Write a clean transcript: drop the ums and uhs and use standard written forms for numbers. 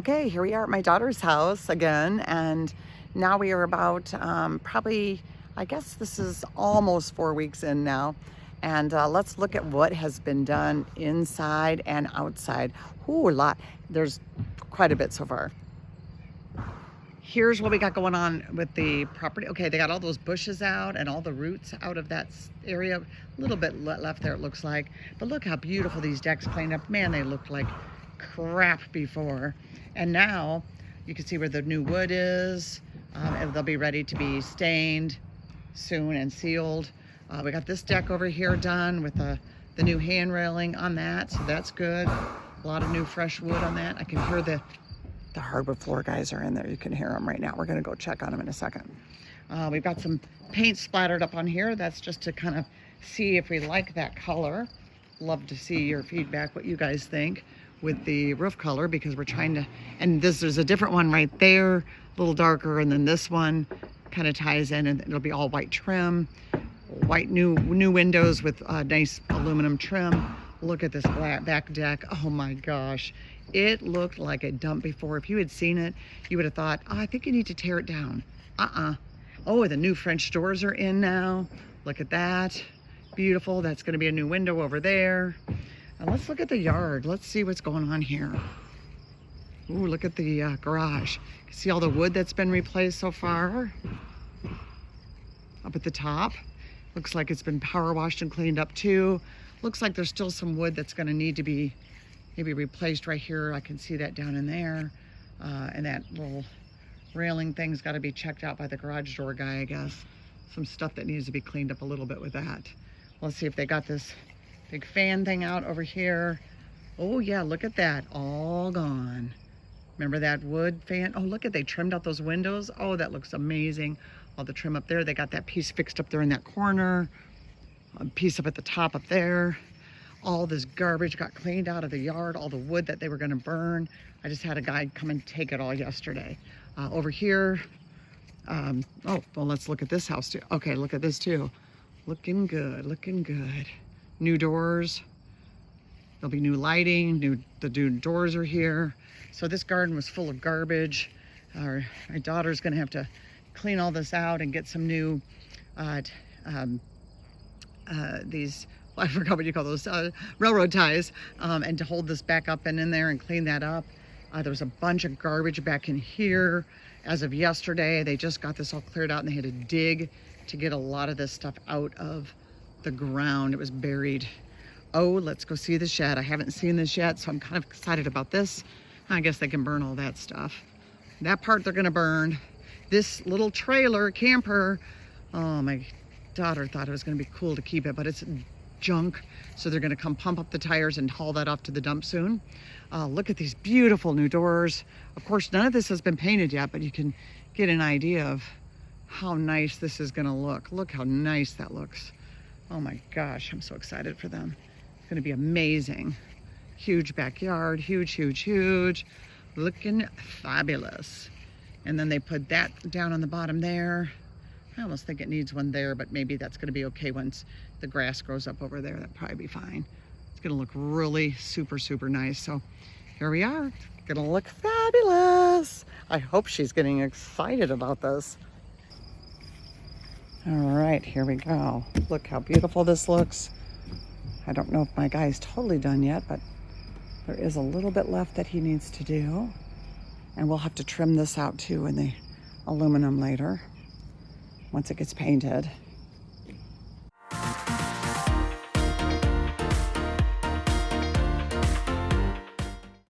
Okay, here we are at my daughter's house again, and now we are about probably, I guess this is almost 4 weeks in now. And let's look at what has been done inside and outside. Ooh, a lot. There's quite a bit so far. Here's what we got going on with the property. Okay, they got all those bushes out and all the roots out of that area. A little bit left there, it looks like. But look how beautiful these decks cleaned up. Man, they looked like crap before. And now you can see where the new wood is. And they'll be ready to be stained soon and sealed. We got this deck over here done with the new hand railing on that, so that's good. A lot of new fresh wood on that. I can hear the hardwood floor guys are in there. You can hear them right now. We're gonna go check on them in a second. We've got some paint splattered up on here. That's just to kind of see if we like that color. Love to see your feedback, what you guys think with the roof color, because we're trying to, and there's a different one right there, a little darker, and then this one kind of ties in, and it'll be all white trim, white new windows with nice aluminum trim. Look at this black back deck. Oh my gosh, it looked like a dump before. If you had seen it, you would have thought, oh, I think you need to tear it down. Oh, the new French doors are in now. Look at that, beautiful. That's going to be a new window over there. Let's look at the yard. Let's see what's going on here. Ooh, look at the garage. You see all the wood that's been replaced so far? Up at the top. Looks like it's been power washed and cleaned up too. Looks like there's still some wood that's going to need to be maybe replaced right here. I can see that down in there. And that little railing thing's got to be checked out by the garage door guy, I guess. Some stuff that needs to be cleaned up a little bit with that. Let's see if they got this big fan thing out over here. Oh yeah, look at that, all gone. Remember that wood fan? Oh, look at, they trimmed out those windows. Oh, that looks amazing. All the trim up there. They got that piece fixed up there in that corner. A piece up at the top up there. All this garbage got cleaned out of the yard, all the wood that they were gonna burn. I just had a guy come and take it all yesterday. Over here, oh, well, let's look at this house too. Okay, look at this too. Looking good, looking good. New doors. There'll be new lighting, the new doors are here. So this garden was full of garbage. My daughter's gonna have to clean all this out and get some new, these, well, I forgot what you call those, railroad ties, and to hold this back up and in there and clean that up. There was a bunch of garbage back in here. As of yesterday, they just got this all cleared out and they had to dig to get a lot of this stuff out of the ground. It was buried. Oh, let's go see the shed. I haven't seen this yet, so I'm kind of excited about this. I guess they can burn all that stuff. That part they're gonna burn. This little trailer camper, oh, my daughter thought it was gonna be cool to keep it, but it's junk. So they're gonna come pump up the tires and haul that off to the dump soon. Look at these beautiful new doors. Of course, none of this has been painted yet, but you can get an idea of how nice this is gonna look. Look how nice that looks. Oh my gosh, I'm so excited for them. It's gonna be amazing. Huge backyard, huge, huge, huge. Looking fabulous. And then they put that down on the bottom there. I almost think it needs one there, but maybe that's gonna be okay once the grass grows up over there. That'd probably be fine. It's gonna look really super, super nice. So here we are. It's gonna look fabulous. I hope she's getting excited about this. All right, here we go. Look how beautiful this looks. I don't know if my guy's totally done yet, but there is a little bit left that he needs to do. And we'll have to trim this out too in the aluminum later, once it gets painted.